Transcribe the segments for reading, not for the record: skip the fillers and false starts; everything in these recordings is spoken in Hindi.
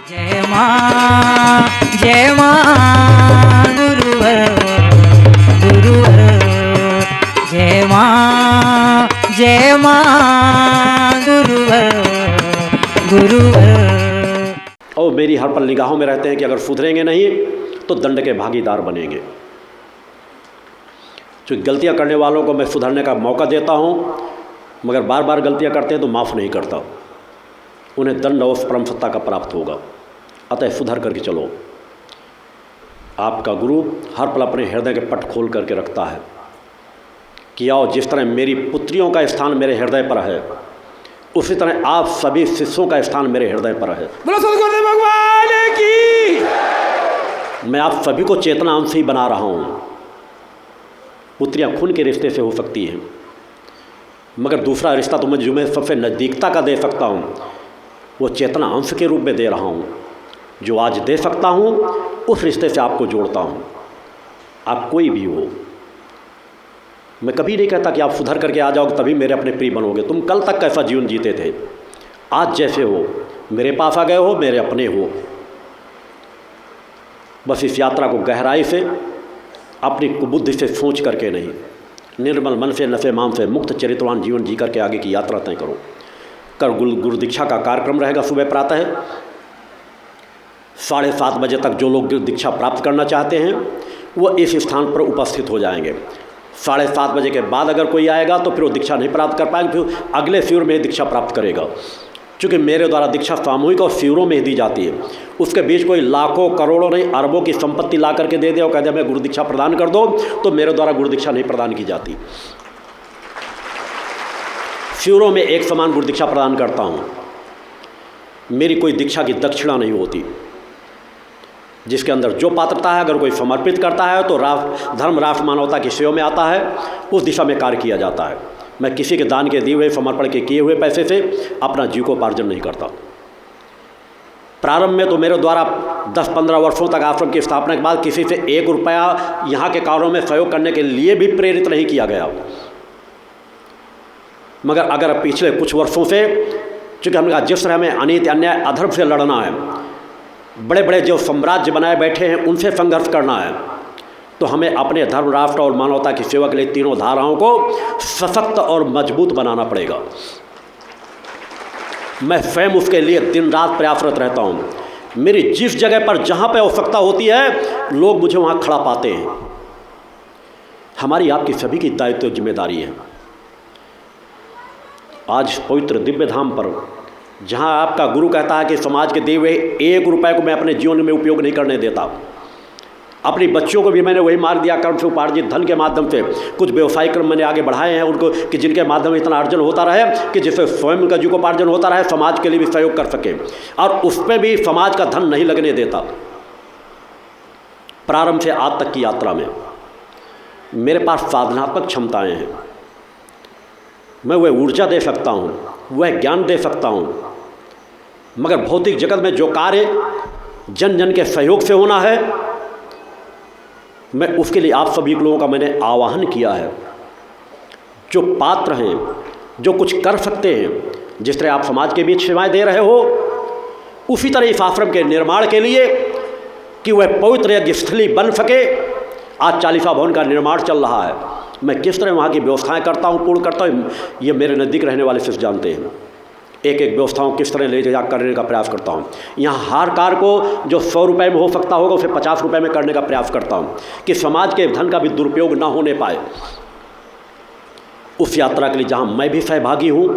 जय मां गुरुवर गुरुवर जय मां गुरुवर गुरुवर। और मेरी हर पल निगाहों में रहते हैं कि अगर सुधरेंगे नहीं तो दंड के भागीदार बनेंगे। जो गलतियां करने वालों को मैं सुधरने का मौका देता हूं, मगर बार बार गलतियां करते हैं तो माफ़ नहीं करता। उन्हें दंड और परम सत्ता का प्राप्त होगा। अतः सुधर करके चलो। आपका गुरु हर पल अपने हृदय के पट खोल करके रखता है कि आओ, जिस तरह मेरी पुत्रियों का स्थान मेरे हृदय पर है, उसी तरह आप सभी शिष्यों का स्थान मेरे हृदय पर है। बोलो सद्गुरुदेव भगवान की। मैं आप सभी को चेतना अंश ही बना रहा हूँ। पुत्रियाँ खून के रिश्ते से हो सकती हैं, मगर दूसरा रिश्ता तो मैं जो मैं सबसे नज़दीकता का दे सकता हूँ, वो चेतना अंश के रूप में दे रहा हूँ। जो आज दे सकता हूँ उस रिश्ते से आपको जोड़ता हूँ। आप कोई भी हो, मैं कभी नहीं कहता कि आप सुधर करके आ जाओगे तभी मेरे अपने प्रिय बनोगे। तुम कल तक कैसा जीवन जीते थे, आज जैसे हो मेरे पास आ गए हो, मेरे अपने हो। बस इस यात्रा को गहराई से अपनी कुबुद्धि से सोच करके नहीं, निर्मल मन से नशे मान से मुक्त चरित्रवान जीवन जी करके आगे की यात्रा तय करो। कल गुरु दीक्षा का कार्यक्रम रहेगा सुबह प्रातः 7:30 बजे तक। जो लोग दीक्षा प्राप्त करना चाहते हैं वो इस स्थान पर उपस्थित हो जाएंगे। 7:30 बजे के बाद अगर कोई आएगा तो फिर वो दीक्षा नहीं प्राप्त कर पाएंगे, फिर अगले शिविर में दीक्षा प्राप्त करेगा। क्योंकि मेरे द्वारा दीक्षा सामूहिक और शिविरों में दी जाती है। उसके बीच कोई लाखों करोड़ों नहीं अरबों की संपत्ति ला करके दे दे और कह दे हमें गुरु दीक्षा प्रदान कर दो, तो मेरे द्वारा गुरु दीक्षा नहीं प्रदान की जाती। शिविरों में एक समान गुरु दीक्षा प्रदान करता हूँ। मेरी कोई दीक्षा की दक्षिणा नहीं होती। जिसके अंदर जो पात्रता है, अगर कोई समर्पित करता है तो धर्म राष्ट्र मानवता की सेवा में आता है, उस दिशा में कार्य किया जाता है। मैं किसी के दान के दिए हुए समर्पण के किए हुए पैसे से अपना जीविकोपार्जन नहीं करता। प्रारंभ में तो मेरे द्वारा 10-15 वर्षों तक आश्रम की स्थापना के बाद किसी से 1 रुपया यहाँ के कार्यों में सहयोग करने के लिए भी प्रेरित नहीं किया गया। मगर अगर पिछले कुछ वर्षों से, चूँकि हमने कहा जिस तरह हमें अनीति अन्याय अधर्म से लड़ना है, बड़े बड़े जो साम्राज्य बनाए बैठे हैं उनसे संघर्ष करना है, तो हमें अपने धर्म राष्ट्र और मानवता की सेवा के लिए तीनों धाराओं को सशक्त और मजबूत बनाना पड़ेगा। मैं स्वयं उसके लिए दिन रात प्रयासरत रहता हूँ। मेरी जिस जगह पर जहाँ पर आवश्यकता होती है लोग मुझे वहाँ खड़ा पाते हैं। हमारी आपकी सभी की दायित्व जिम्मेदारी है। आज पवित्र दिव्य धाम पर जहाँ आपका गुरु कहता है कि समाज के दिए हुए 1 रुपये को मैं अपने जीवन में उपयोग नहीं करने देता। अपनी बच्चों को भी मैंने वही मार्ग दिया, कर्म से उपार्जित धन के माध्यम से कुछ व्यवसायिक क्रम मैंने आगे बढ़ाए हैं उनको, कि जिनके माध्यम से इतना अर्जन होता रहे कि जिससे स्वयं का जीविकोपार्जन होता रहे, समाज के लिए भी सहयोग कर सके, और उस पर भी समाज का धन नहीं लगने देता। प्रारंभ से आज तक की यात्रा में मेरे पास साधनात्मक क्षमताएँ हैं। मैं वह ऊर्जा दे सकता हूँ, वह ज्ञान दे सकता हूँ, मगर भौतिक जगत में जो कार्य जन जन के सहयोग से होना है, मैं उसके लिए आप सभी लोगों का मैंने आह्वान किया है। जो पात्र हैं, जो कुछ कर सकते हैं, जिस तरह आप समाज के बीच सेवाएं दे रहे हो, उसी तरह इस आश्रम के निर्माण के लिए कि वह पवित्र यज्ञ स्थली बन सके। आज 40वां भवन का निर्माण चल रहा है। मैं किस तरह वहाँ की व्यवस्थाएं करता हूँ, पूर्ण करता हूँ, ये मेरे नज़दीक रहने वाले सिर्फ जानते हैं। एक एक व्यवस्थाओं किस तरह ले जा करने का प्रयास करता हूँ। यहाँ हर कार्य को जो 100 रुपये में हो सकता होगा उसे 50 रुपये में करने का प्रयास करता हूँ, कि समाज के धन का भी दुरुपयोग ना होने पाए। उस यात्रा के लिए जहाँ मैं भी सहभागी हूँ,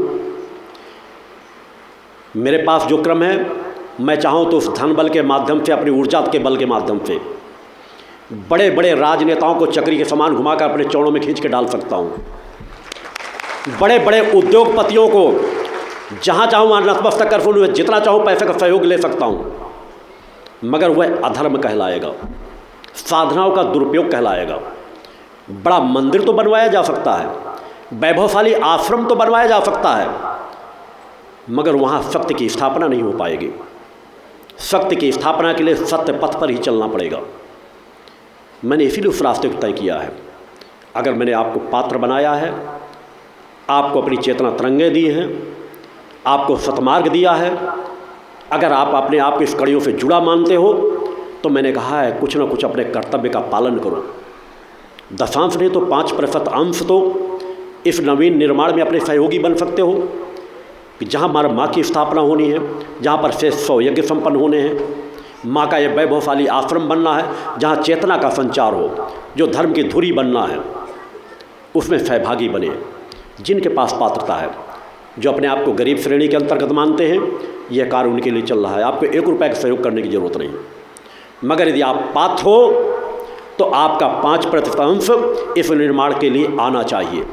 मेरे पास जो क्रम है, मैं चाहूँ तो उस धन बल के माध्यम से, अपनी ऊर्जा के बल के माध्यम से बड़े बड़े राजनेताओं को चक्री के समान घुमाकर अपने चौड़ों में खींच के डाल सकता हूँ। बड़े बड़े उद्योगपतियों को जहाँ चाहूँ वहाँ नतमस्तक कर उन्हें जितना चाहूँ पैसे का सहयोग ले सकता हूँ, मगर वह अधर्म कहलाएगा, साधनाओं का दुरुपयोग कहलाएगा। बड़ा मंदिर तो बनवाया जा सकता है, वैभवशाली आश्रम तो बनवाया जा सकता है, मगर वहाँ सत्य की स्थापना नहीं हो पाएगी। सत्य की स्थापना के लिए सत्य पथ पर ही चलना पड़ेगा। मैंने इसीलिए उस रास्ते को तय किया है। अगर मैंने आपको पात्र बनाया है, आपको अपनी चेतना तरंगे दी हैं, आपको सतमार्ग दिया है, अगर आप अपने आप को इस कड़ियों से जुड़ा मानते हो तो मैंने कहा है कुछ ना कुछ अपने कर्तव्य का पालन करो। दशांश नहीं तो 5% अंश तो इस नवीन निर्माण में अपने सहयोगी बन सकते हो कि जहाँ हमारा माँ की स्थापना होनी है, जहाँ पर शेष 100 यज्ञ संपन्न होने हैं, माँ का यह वैभवशाली आश्रम बनना है, जहाँ चेतना का संचार हो, जो धर्म की धुरी बनना है, उसमें सहभागी बने। जिनके पास पात्रता है, जो अपने आप को गरीब श्रेणी के अंतर्गत मानते हैं, यह कार्य उनके लिए चल रहा है। आपको 1 रुपये का सहयोग करने की ज़रूरत नहीं, मगर यदि आप पात्र हो तो आपका 5% अंश इस निर्माण के लिए आना चाहिए,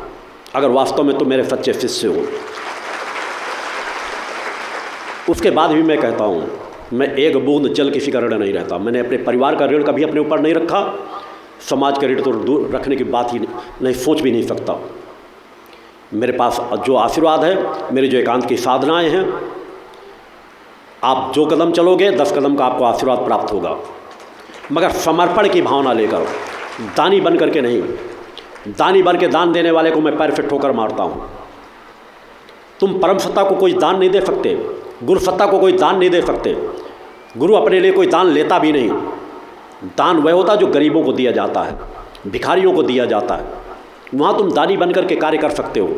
अगर वास्तव में तो मेरे सच्चे शिष्य हो। उसके बाद भी मैं कहता हूँ, मैं एक बूंद जल किसी का ऋण नहीं रहता। मैंने अपने परिवार का ऋण कभी अपने ऊपर नहीं रखा, समाज का ऋण तो दूर रखने की बात ही नहीं, सोच भी नहीं सकता। मेरे पास जो आशीर्वाद है, मेरी जो एकांत की साधनाएं हैं, आप जो कदम चलोगे 10 कदम का आपको आशीर्वाद प्राप्त होगा, मगर समर्पण की भावना लेकर, दानी बन करके नहीं। दानी बन के दान देने वाले को मैं पैर से ठोकर मारता हूँ। तुम परम सत्ता को कोई दान नहीं दे सकते, गुरु सत्ता को कोई दान नहीं दे सकते। गुरु अपने लिए कोई दान लेता भी नहीं। दान वह होता जो गरीबों को दिया जाता है, भिखारियों को दिया जाता है, वहाँ तुम दानी बन करके कार्य कर सकते हो।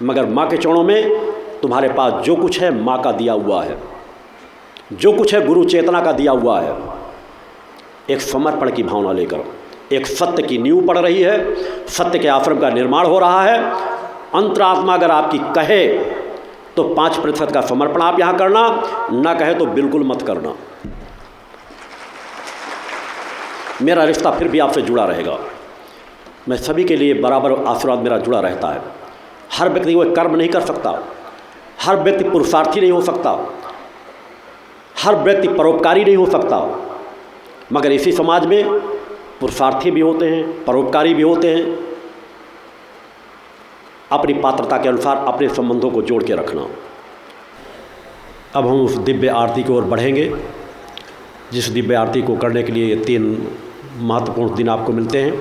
मगर माँ के चरणों में तुम्हारे पास जो कुछ है माँ का दिया हुआ है, जो कुछ है गुरु चेतना का दिया हुआ है। एक समर्पण की भावना लेकर, एक सत्य की नींव पड़ रही है, सत्य के आश्रम का निर्माण हो रहा है। अंतरात्मा अगर आपकी कहे तो 5% का समर्पण आप यहाँ करना, ना कहे तो बिल्कुल मत करना। मेरा रिश्ता फिर भी आपसे जुड़ा रहेगा। मैं सभी के लिए बराबर आशीर्वाद मेरा जुड़ा रहता है। हर व्यक्ति वो कर्म नहीं कर सकता, हर व्यक्ति पुरुषार्थी नहीं हो सकता, हर व्यक्ति परोपकारी नहीं हो सकता, मगर इसी समाज में पुरुषार्थी भी होते हैं, परोपकारी भी होते हैं। अपनी पात्रता के अनुसार अपने संबंधों को जोड़ के रखना। अब हम उस दिव्य आरती की ओर बढ़ेंगे, जिस दिव्य आरती को करने के लिए ये 3 महत्वपूर्ण दिन आपको मिलते हैं।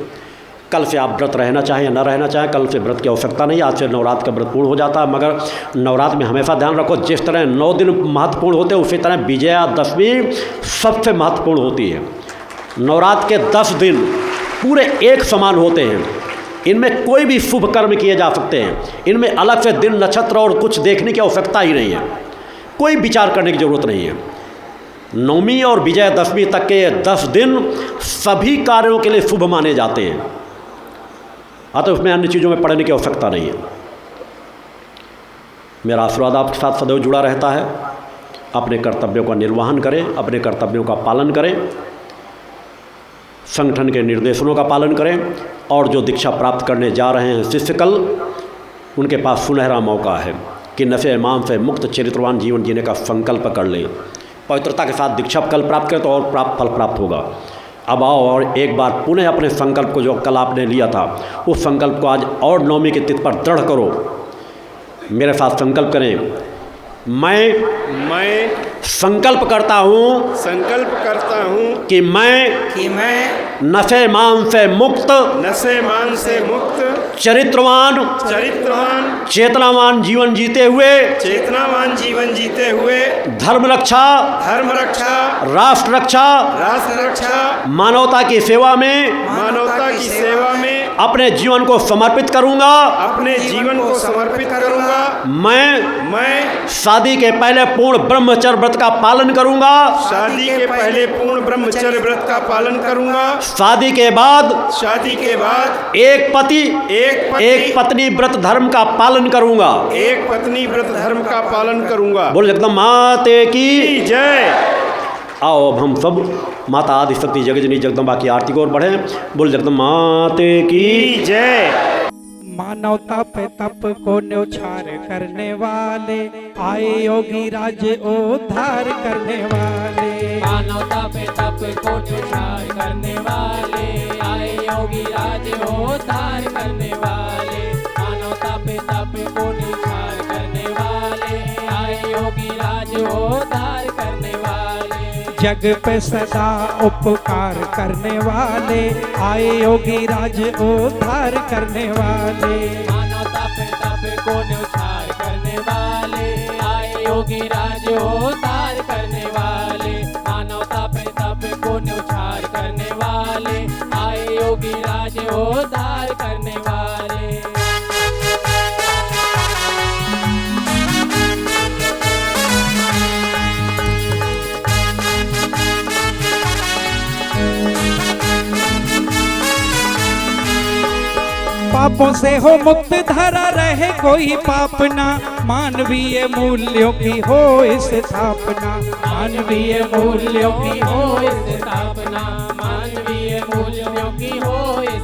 कल से आप व्रत रहना चाहें या न रहना चाहें, कल से व्रत की आवश्यकता नहीं। आज से नवरात्र का व्रत पूर्ण हो जाता है, मगर नवरात्र में हमेशा ध्यान रखो, जिस तरह 9 दिन महत्वपूर्ण होते हैं, उसी तरह विजयादशमी सबसे महत्वपूर्ण होती है। नवरात्र के 10 दिन पूरे एक समान होते हैं। इनमें कोई भी शुभ कर्म किए जा सकते हैं। इनमें अलग से दिन, नक्षत्र और कुछ देखने की आवश्यकता ही नहीं है, कोई विचार करने की ज़रूरत नहीं है। नवमी और विजयादशमी तक के 10 दिन सभी कार्यों के लिए शुभ माने जाते हैं, अतः उसमें अन्य चीज़ों में पढ़ने की आवश्यकता नहीं है। मेरा आशीर्वाद आपके साथ सदैव जुड़ा रहता है। अपने कर्तव्यों का निर्वहन करें, अपने कर्तव्यों का पालन करें, संगठन के निर्देशों का पालन करें, और जो दीक्षा प्राप्त करने जा रहे हैं शिष्य कल, उनके पास सुनहरा मौका है कि नशे मांस से मुक्त चरित्रवान जीवन जीने का संकल्प कर लें। पवित्रता के साथ दीक्षा कल प्राप्त करें तो और फल प्राप्त होगा। अब आओ और एक बार पुनः अपने संकल्प को, जो कल आपने लिया था, उस संकल्प को आज और नवमी के तिथि पर दृढ़ करो। मेरे साथ संकल्प करें। मैं संकल्प करता हूँ कि मैं नशे मांस से मुक्त चरित्रवान चेतनावान जीवन जीते हुए धर्म रक्षा राष्ट्र रक्षा मानवता की सेवा में अपने जीवन को समर्पित करूंगा। मैं शादी के पहले पूर्ण ब्रह्मचर्य व्रत का पालन करूंगा। शादी के बाद एक पत्नी व्रत धर्म का पालन करूंगा। बोल जगदम्बा माते की जय। आओ अब हम सब माता आदि शक्ति जगजनी जगदम्बा की आरती को ओर बढ़ें। बोल जगदम्बा माते की जय। मानवता पे तप को न्योछार करने वाले आए योगी राज उद्धार करने वाले। मानवता पे तप को न्योछार करने वाले आए योगी राज उद्धार करने वाले। मानवता पे तप को न्योछार करने वाले आए योगी राज उद्धार करने वाले। जग पे सदा उपकार करने वाले आए योगी राज उद्धार करने वाले। मानवता पे तप को न्योछार करने वाले आए योगी राज उद्धार करने वाले, मानवता पे तप को न्यौछावर करने वाले, आए योगी राज उद्धार करने वाले। पापों से हो मुक्त धरा रहे कोई पाप ना, मानवीय मूल्यों की हो स्थापना, मानवीय मूल्यों की हो स्थापना, मानवीय मूल्यों की हो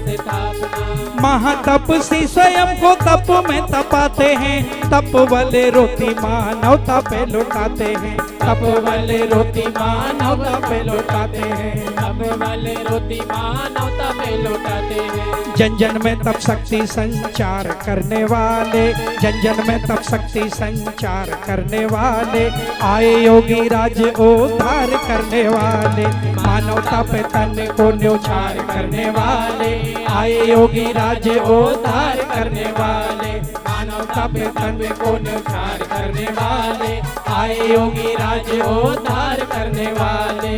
स्थापना। महातपसी स्वयं को तप में तपाते हैं, तप वाले रोटी मानवता पे लुटाते हैं, तप वाले रोटी मानवता पे लुटाते हैं, तप वाले रोटी मानवता पे लुटाते हैं। जन जन में तप शक्ति संचार करने वाले, जन जन में तप शक्ति संचार करने वाले, आए योगी राज उद्धार करने वाले, मानवता पे तन को न्यौछावर करने वाले, आए योगी राज उद्धार करने वाले, मानवता पे तन को न्यौछावर करने वाले, आए योगी राज उद्धार करने वाले।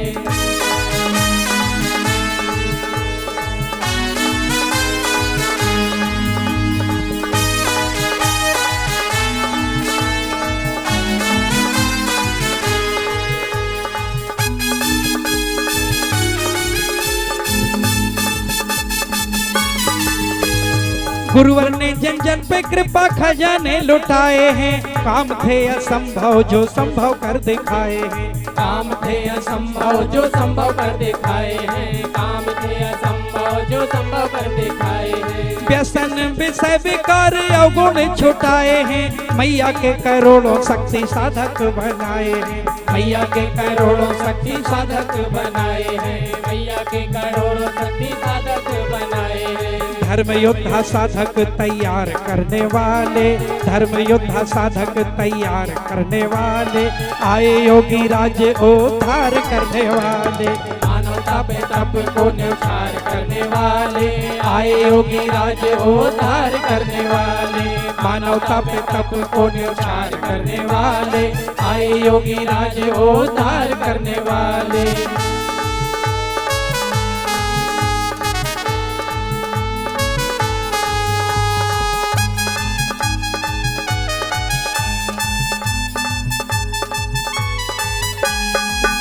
गुरुवर ने जन जन पे कृपा खजाने लुटाए हैं, काम थे असंभव जो संभव कर दिखाए हैं, काम थे असंभव जो संभव कर दिखाए हैं, काम थे असंभव जो संभव कर दिखाए हैं। व्यसन विषय विकार अवगुण छुटाए हैं, मैया के करोड़ों शक्ति साधक बनाए हैं, मैया के करोड़ों शक्ति साधक बनाए हैं, मैया के करोड़ों शक्ति साधक बनाए हैं। धर्म योद्धा साधक तैयार करने वाले, धर्म योद्धा साधक तैयार करने वाले, आए योगी राज उद्धार करने वाले, मानवता पे तप को न्यौछावर करने वाले, आए योगी राज उद्धार करने वाले, मानवता पे तप को न्यौछावर करने वाले, आए योगी राज उद्धार करने वाले।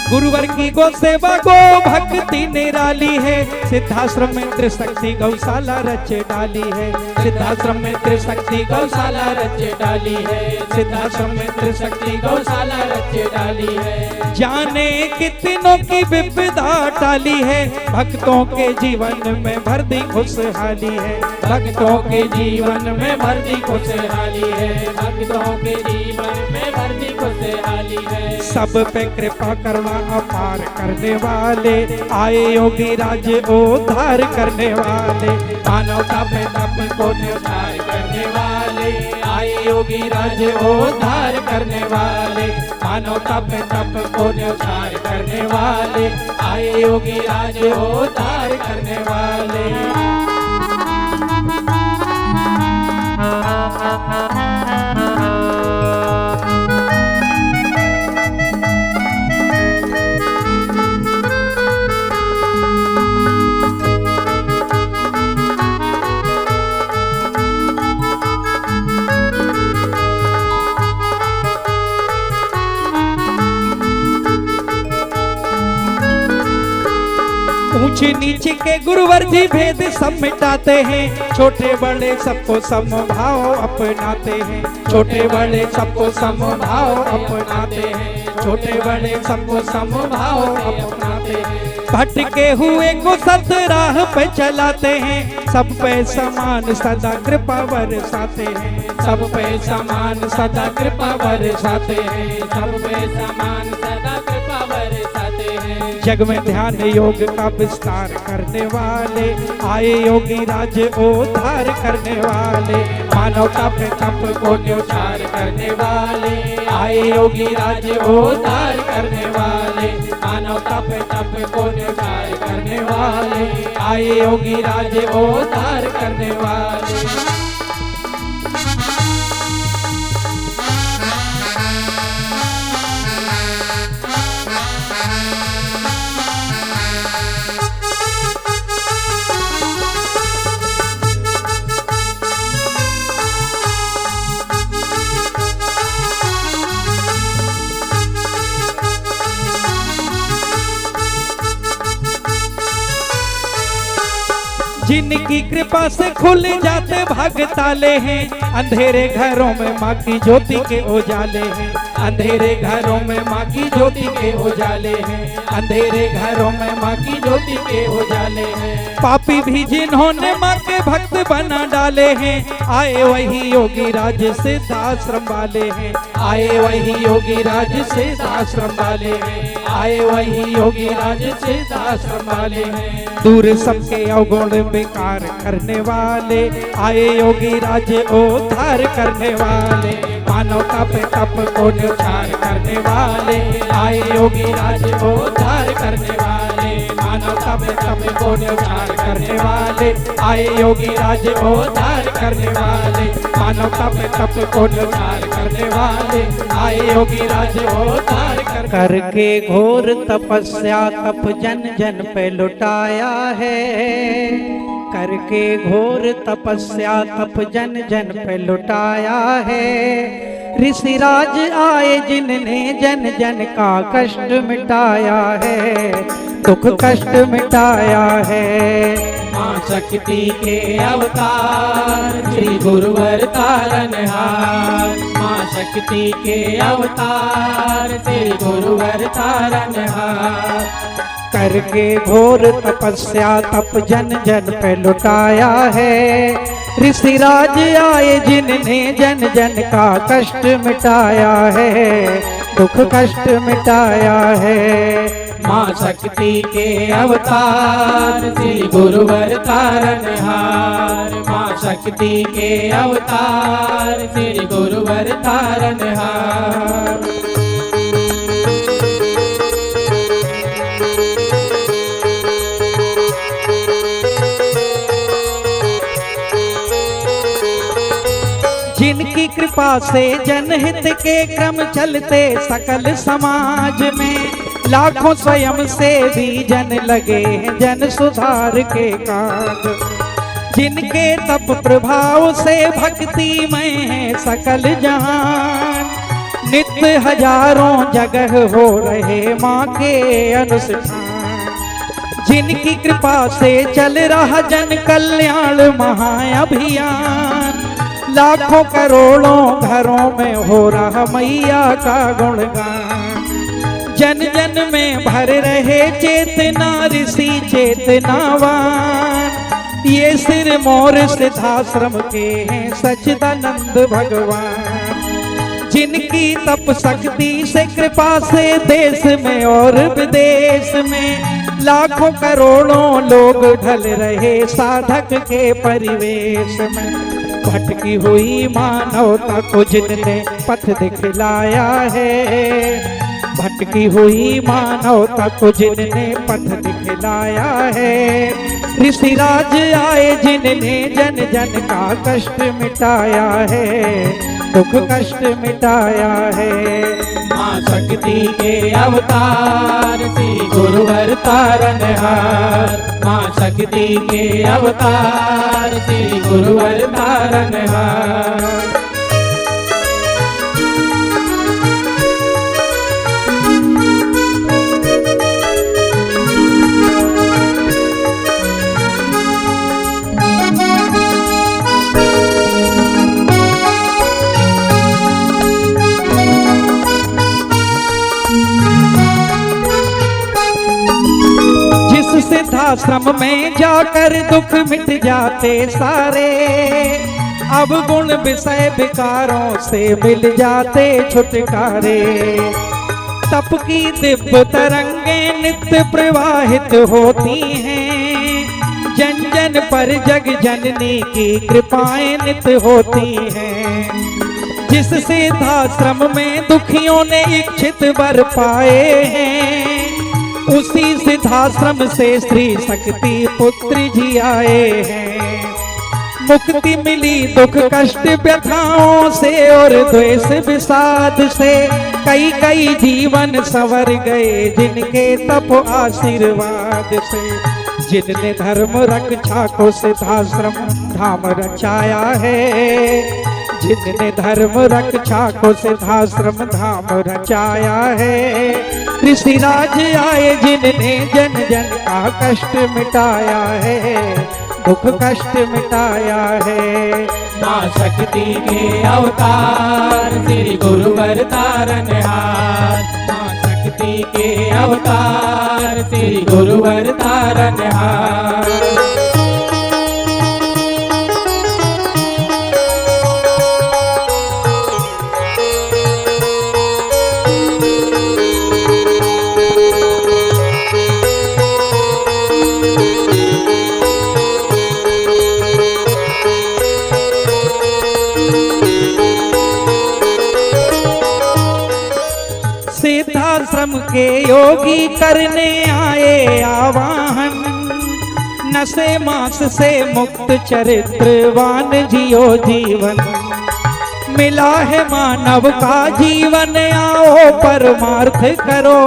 गुरुवर की गो सेवा गो भक्ति निराली है, सिद्धाश्रम में त्रिशक्ति गौशाला रच डाली है, सिद्धाश्रम में त्रिशक्ति गौशाला रच डाली है, सिद्धाश्रम में त्रिशक्ति गौशाला रच डाली है। जाने कितनों की विपदा टाली है, भक्तों के जीवन में भर दी खुशहाली है, भक्तों के जीवन में भर दी खुशहाली है, भक्तों के जीवन में भर दी खुशहाली है। सब पे कृपा करुणा अपार करने वाले, आए योगी राज उद्धार करने वाले, मानवता पे तप को न्यौछावर करने वाले, आए योगी राज उद्धार करने वाले, मानवता पे तप को न्यौछावर करने वाले, आए योगी राज उद्धार करने वाले। ऊंच नीच के गुरुवर जी भेद सब मिटाते हैं, छोटे बड़े सबको समभाव अपनाते हैं, छोटे बड़े सबको समभाव अपनाते हैं, छोटे बड़े सबको समभाव अपनाते हैं। भटके हुए को सत राह पे चलाते हैं, सब पे समान सदा कृपा बरसाते हैं, सब पे समान सदा कृपा बरसाते हैं, सब पे समान सदा कृपा बरसाते हैं। जग में ध्यान योग का विस्तार करने वाले, आए योगी राज उद्धार करने वाले, मानवता पे तप को न्यौछावर करने वाले, आए योगी राज उद्धार करने वाले, मानवता पे तप को न्यौछावर करने वाले, आए योगी राज उद्धार करने वाले। जिनकी कृपा से खुल जाते भाग ताले हैं, अंधेरे घरों में माँ की ज्योति के उजाले हैं, अंधेरे घरों में माँ की ज्योति के उजाले हैं, अंधेरे घरों में माँ की ज्योति के उजाले हैं। पापी भी जिन्होंने माँ के भक्त बना डाले हैं, आए वही योगी राज सिद्ध आश्रम वाले हैं, आए वही योगी राज सिद्ध आश्रम वाले हैं, आए वही योगी राज सिद्ध आश्रम वाले हैं। दूर सबके अवगुण बेकार करने वाले, आए योगी राज उद्धार करने वाले, मानवता पे तप को न्यौछावर करने वाले, आए योगी राज उद्धार करने वाले, मानवता पे तप को न्यौछावर करने वाले, आए योगी राज उद्धार करने वाले, मानवता पे तप को न्यौछावर करने वाले, आए योगी राज उद्धार करके घोर तपस्या तप जन जन पे लुटाया है, करके घोर तपस्या तप जन जन पे लुटाया है। ऋषिराज आए जिनने जन जन का कष्ट मिटाया है, दुख कष्ट मिटाया है। माँ शक्ति के अवतार श्री गुरुवर तारनहार, माँ शक्ति के अवतार श्री गुरुवर तारनहार। करके घोर तपस्या तप जन जन पे लुटाया है, ऋषिराज आए जिनने जन जन का कष्ट मिटाया है, दुख कष्ट मिटाया है। माँ शक्ति के अवतार श्री गुरुवर तारनहार, माँ शक्ति के अवतार श्री गुरुवर तारनहार। जिनकी कृपा से जनहित के क्रम चलते सकल समाज में, लाखों स्वयं से भी जन लगे हैं जन सुधार के काज। जिनके तप प्रभाव से भक्तिमय है सकल जहान, नित्य हजारों जगह हो रहे माँ के अनुष्ठान। जिनकी कृपा से चल रहा जन कल्याण महाअभियान, लाखों करोड़ों घरों में हो रहा मैया का गुणगान। जन जन में भर रहे चेतना ऋषि चेतनावान, ये सिर मोर सिद्धाश्रम के हैं सच्चिदानंद भगवान। जिनकी तप शक्ति से कृपा से देश में और विदेश में लाखों करोड़ों लोग ढल रहे साधक के परिवेश में। भटकी हुई मानवता को जिनने पथ दिखलाया है, भटकी हुई मानवता को जिनने पथ दिखलाया है। ऋषिराज आए जिनने जन जन का कष्ट मिटाया है, दुख कष्ट मिटाया है। माँ शक्ति के अवतार श्री गुरुवर तारनहार, माँ शक्ति के अवतार श्री गुरुवर तारनहार। सिद्धाश्रम में जाकर दुख मिट जाते सारे, अब गुण विषय विकारों से मिल जाते छुटकारे। तप की दिव्य तरंगे नित्य प्रवाहित होती हैं, जन जन पर जग जननी की कृपाएं नित्य होती हैं। जिस सिद्धाश्रम में दुखियों ने इच्छित वर पाए हैं, उसी सिद्धाश्रम से श्री शक्ति पुत्र जी आए हैं। मुक्ति मिली दुख कष्ट व्यथाओं से और द्वेष विषाद से, कई कई जीवन संवर गए जिनके तप आशीर्वाद से। जिनने धर्म रक्षा को सिद्धाश्रम धाम रचाया है, जिनने धर्म रक्षा को सिद्धाश्रम धाम रचाया है। ऋषिराज आए जिनने जन जन का कष्ट मिटाया है, दुख कष्ट मिटाया है। माँ शक्ति के अवतार श्री गुरुवर तारनहार। माँ शक्ति के अवतार श्री गुरुवर तारनहार। सिद्धाश्रम के योगी करने आए आवाहन, नशे मांस से मुक्त चरित्रवान जियो जीवन। मिला है मानव का जीवन, आओ परमार्थ करो।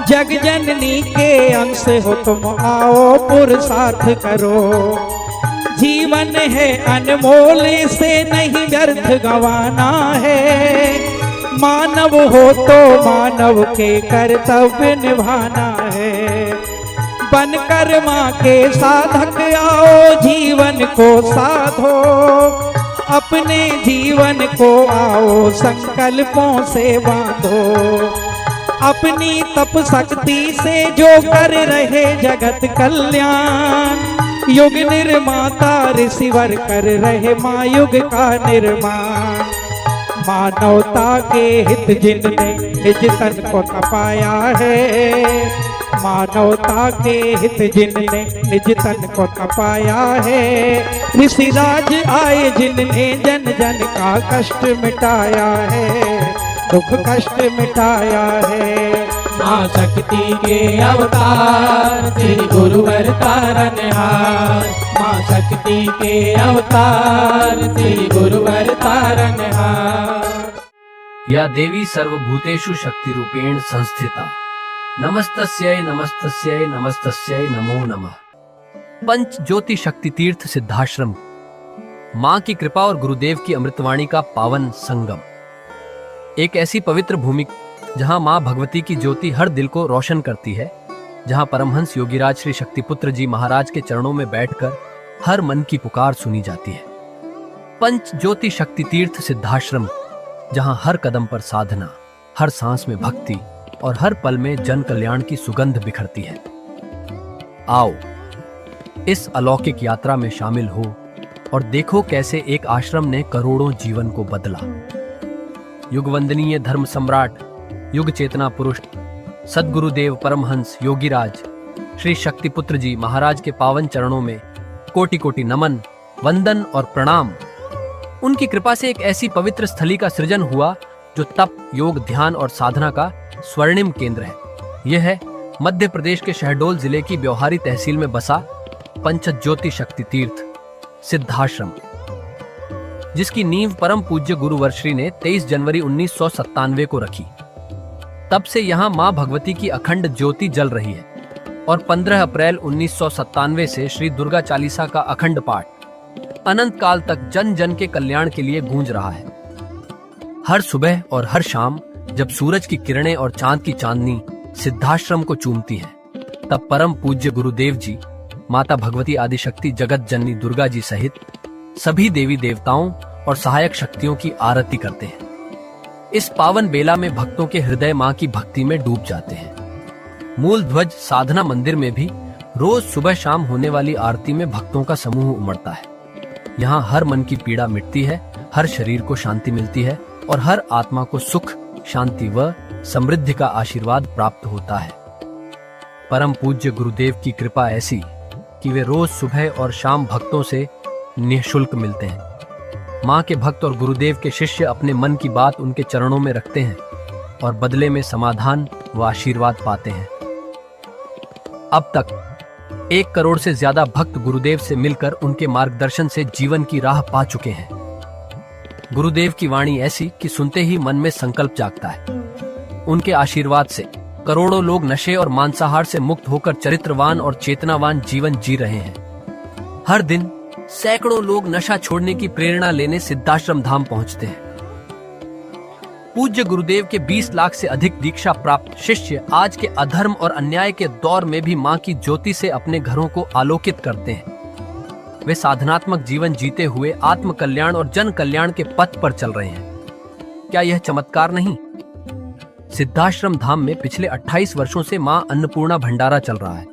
जग जननी के अंश हो तुम, आओ पुरुषार्थ करो। जीवन है अनमोल, से नहीं व्यर्थ गंवाना है। मानव हो तो मानव के कर्तव्य निभाना है। बनकर माँ के साधक आओ, जीवन को साधो। अपने जीवन को आओ संकल्पों से बांधो। अपनी तप शक्ति से जो कर रहे जगत कल्याण। युग निर्माता ऋषिवर कर रहे माँ युग का निर्माण। मानवता के हित जिनने निज तन को तपाया है। मानवता के हित जिनने निज तन को तपाया है। ऋषिराज आए जिनने जन जन का कष्ट मिटाया है, दुख कष्ट मिटाया है। माँ शक्ति के अवतार श्री गुरुवर तारनहार। माँ शक्ति के अवतार श्री गुरुवर तारनहार। या देवी सर्वभूतेषु शक्ति रूपेण संस्थिता। नमस्तस्यै नमस्तस्यै नमस्तस्यै नमो नमः। पंच ज्योति शक्ति तीर्थ सिद्धाश्रम, माँ की कृपा और गुरुदेव की अमृतवाणी का पावन संगम। एक ऐसी पवित्र भूमि जहां माँ भगवती की ज्योति हर दिल को रोशन करती है, जहां परमहंस योगीराज श्री शक्तिपुत्र जी महाराज के चरणों में बैठकर हर मन की पुकार सुनी जाती है। पंच ज्योति शक्ति तीर्थ सिद्धाश्रम, जहां हर कदम पर साधना, हर सांस में भक्ति और हर पल में जन कल्याण की सुगंध बिखरती है। आओ इस अलौकिक यात्रा में शामिल हो और देखो कैसे एक आश्रम ने करोड़ों जीवन को बदला। युगवंदनीय धर्म सम्राट, युग चेतना पुरुष सद्गुरुदेव परमहंस योगीराज श्री शक्तिपुत्र जी महाराज के पावन चरणों में कोटि कोटि नमन, वंदन और प्रणाम। उनकी कृपा से एक ऐसी पवित्र स्थली का सृजन हुआ जो तप, योग, ध्यान और साधना का स्वर्णिम केंद्र है। यह है मध्य प्रदेश के शहडोल जिले की ब्योहारी तहसील में बसा पंचज्योति शक्ति तीर्थ सिद्धाश्रम, जिसकी नींव परम पूज्य गुरुवर्श्री ने 23 जनवरी 1997 को रखी। तब से यहाँ माँ भगवती की अखंड ज्योति जल रही है और 15 अप्रैल 1997 से श्री दुर्गा चालीसा का अखंड पाठ अनंत काल तक जन जन के कल्याण के लिए गूंज रहा है। हर सुबह और हर शाम जब सूरज की किरणें और चांद की चांदनी सिद्धाश्रम को चूमती हैं, तब परम पूज्य गुरुदेव जी माता भगवती आदिशक्ति जगत जननी दुर्गा जी सहित सभी देवी देवताओं और सहायक शक्तियों की आरती करते हैं। इस पावन बेला में भक्तों के हृदय मां की भक्ति में डूब जाते हैं। मूल ध्वज साधना मंदिर में भी रोज सुबह शाम होने वाली आरती में भक्तों का समूह उमड़ता है। यहाँ हर मन की पीड़ा मिटती है, हर शरीर को शांति मिलती है और हर आत्मा को सुख, शांति व समृद्धि का आशीर्वाद प्राप्त होता है। परम पूज्य गुरुदेव की कृपा ऐसी कि वे रोज सुबह और शाम भक्तों से निःशुल्क मिलते हैं। माँ के भक्त और गुरुदेव के शिष्य अपने मन की बात उनके चरणों में रखते हैं और बदले में समाधान व आशीर्वाद पाते हैं। अब तक 1 करोड़ से ज्यादा भक्त गुरुदेव से मिलकर उनके मार्गदर्शन से जीवन की राह पा चुके हैं। गुरुदेव की वाणी ऐसी कि सुनते ही मन में संकल्प जागता है। उनके आशीर्वाद से करोड़ों लोग नशे और मांसाहार से मुक्त होकर चरित्रवान और चेतनावान जीवन जी रहे हैं। हर दिन सैकड़ों लोग नशा छोड़ने की प्रेरणा लेने सिद्धाश्रम धाम पहुंचते हैं। पूज्य गुरुदेव के 20 लाख से अधिक दीक्षा प्राप्त शिष्य आज के अधर्म और अन्याय के दौर में भी मां की ज्योति से अपने घरों को आलोकित करते हैं। वे साधनात्मक जीवन जीते हुए आत्म कल्याण और जन कल्याण के पथ पर चल रहे हैं। क्या यह चमत्कार नहीं? सिद्धाश्रम धाम में पिछले 28 वर्षों से मां अन्नपूर्णा भंडारा चल रहा है,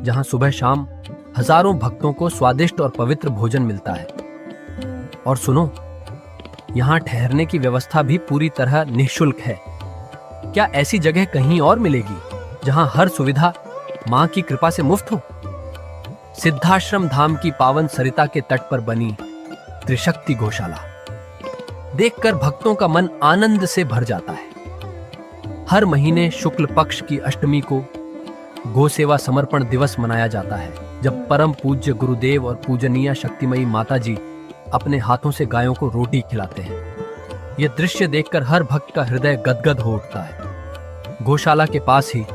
जहां सुबह शाम हजारों भक्तों को स्वादिष्ट और पवित्र भोजन मिलता है। और सुनो, यहां ठहरने की व्यवस्था भी पूरी तरह निःशुल्क है। क्या ऐसी जगह कहीं और मिलेगी जहां हर सुविधा मां की कृपा से मुफ्त हो? सिद्धाश्रम धाम की पावन सरिता के तट पर बनी त्रिशक्ति गौशाला देखकर भक्तों का मन आनंद से भर जाता है। हर महीने शुक्ल पक्ष की अष्टमी को गौ सेवा समर्पण दिवस मनाया जाता है, जब परम पूज्य गुरुदेव और पूजनीय शक्तिमयी माता जी अपने हाथों से गायों को रोटी खिलाते हैं। यह दृश्य देखकर हर भक्त का हृदय गदगद हो उठता है। गौशाला के पास ही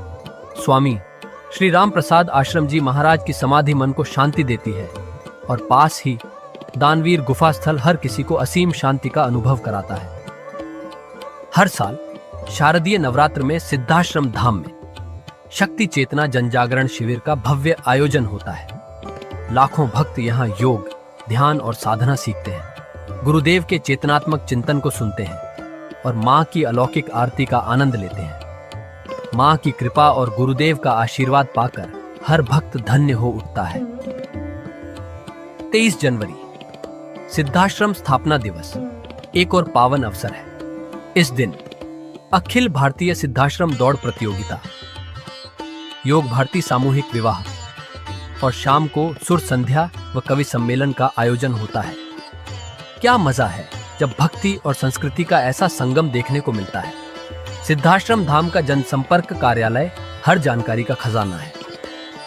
स्वामी श्री राम प्रसाद आश्रम जी महाराज की समाधि मन को शांति देती है, और पास ही दानवीर गुफा स्थल हर किसी को असीम शांति का अनुभव कराता है। हर साल शारदीय नवरात्र में सिद्धाश्रम धाम में शक्ति चेतना जनजागरण शिविर का भव्य आयोजन होता है। लाखों भक्त यहाँ योग, ध्यान और साधना सीखते हैं, गुरुदेव के चेतनात्मक चिंतन को सुनते हैं और मां की अलौकिक आरती का आनंद लेते हैं। मां की कृपा और गुरुदेव का आशीर्वाद पाकर हर भक्त धन्य हो उठता है। 23 जनवरी सिद्धाश्रम स्थापना दिवस एक और पावन अवसर है। इस दिन अखिल भारतीय सिद्धाश्रम दौड़ प्रतियोगिता, योग भारती सामूहिक विवाह और शाम को सुर संध्या व कवि सम्मेलन का आयोजन होता है। क्या मजा है जब भक्ति और संस्कृति का ऐसा संगम देखने को मिलता है। सिद्धाश्रम धाम का जनसंपर्क कार्यालय हर जानकारी का खजाना है।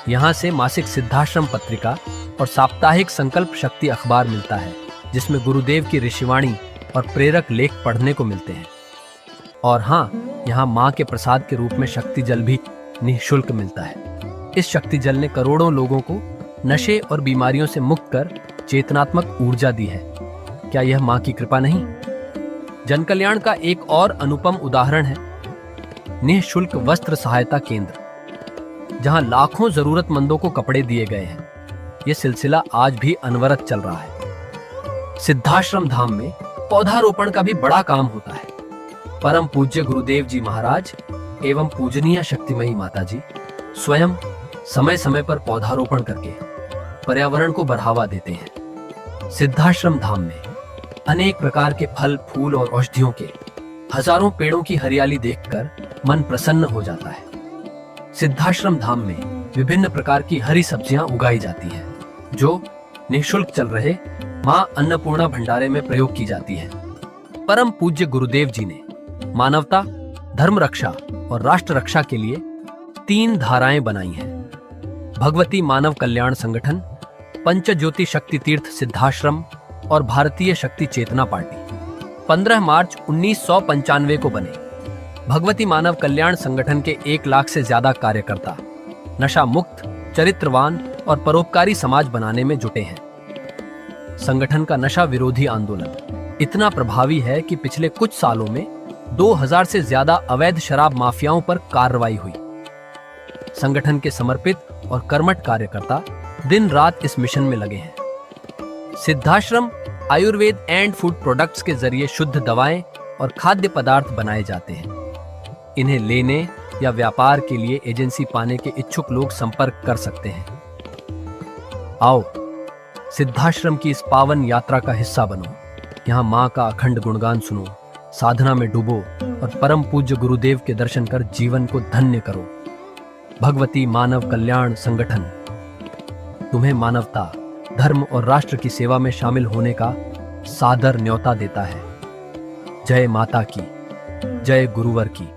यहाँ से मासिक सिद्धाश्रम पत्रिका और साप्ताहिक संकल्प शक्ति अखबार मिलता है, जिसमें गुरुदेव की ऋषिवाणी और प्रेरक लेख पढ़ने को मिलते हैं। और हाँ, यहाँ माँ के प्रसाद के रूप में शक्ति जल भी निःशुल्क मिलता है। इस शक्ति जल ने करोड़ों लोगों को नशे और बीमारियों से मुक्त कर चेतनात्मक ऊर्जा दी है। क्या यह माँ की कृपा नहीं? जन कल्याण का एक और अनुपम उदाहरण है निःशुल्क वस्त्र सहायता केंद्र, जहां लाखों जरूरतमंदों को कपड़े दिए गए हैं। यह सिलसिला आज भी अनवरत चल रहा है। सिद्धाश्रम धाम में पौधारोपण का भी बड़ा काम होता है। परम पूज्य गुरुदेव जी महाराज एवं पूजनीय शक्तिमयी माता जी स्वयं समय समय पर पौधारोपण करके पर्यावरण को बढ़ावा देते हैं। सिद्धाश्रम धाम में अनेक प्रकार के फल, फूल और औषधियों के हजारों पेड़ों की हरियाली देखकर मन प्रसन्न हो जाता है। सिद्धाश्रम धाम में विभिन्न प्रकार की हरी सब्जियां उगाई जाती हैं, जो निःशुल्क चल रहे मां अन्नपूर्णा भंडारे में प्रयोग की जाती है। परम पूज्य गुरुदेव जी ने मानवता, धर्म रक्षा और राष्ट्र रक्षा के लिए 3 धाराएं बनाई हैं। भगवती मानव कल्याण संगठन, पंचज्योति शक्ति तीर्थ सिद्धाश्रम और भारतीय शक्ति चेतना पार्टी 15 मार्च 1995 को बने। भगवती मानव कल्याण संगठन के 1 लाख से ज्यादा कार्यकर्ता नशा मुक्त, चरित्रवान और परोपकारी समाज बनाने में जुटे हैं। संगठन का नशा विरोधी आंदोलन इतना प्रभावी है कि पिछले कुछ सालों में 2000 से ज्यादा अवैध शराब माफियाओं पर कार्रवाई हुई। संगठन के समर्पित और कर्मठ कार्यकर्ता दिन रात इस मिशन में लगे हैं। Siddhashram Ayurveda and food products के जरिए शुद्ध दवाएं और खाद्य पदार्थ बनाए जाते हैं। इन्हें लेने या व्यापार के लिए एजेंसी पाने के इच्छुक लोग संपर्क कर सकते हैं। आओ सिद्धाश्रम की इस पावन यात्रा का हिस्सा बनो। यहाँ माँ का अखंड गुणगान सुनो, साधना में डूबो और परम पूज्य गुरुदेव के दर्शन कर जीवन को धन्य करो। भगवती मानव कल्याण संगठन तुम्हें मानवता, धर्म और राष्ट्र की सेवा में शामिल होने का सादर न्योता देता है। जय माता की, जय गुरुवर की।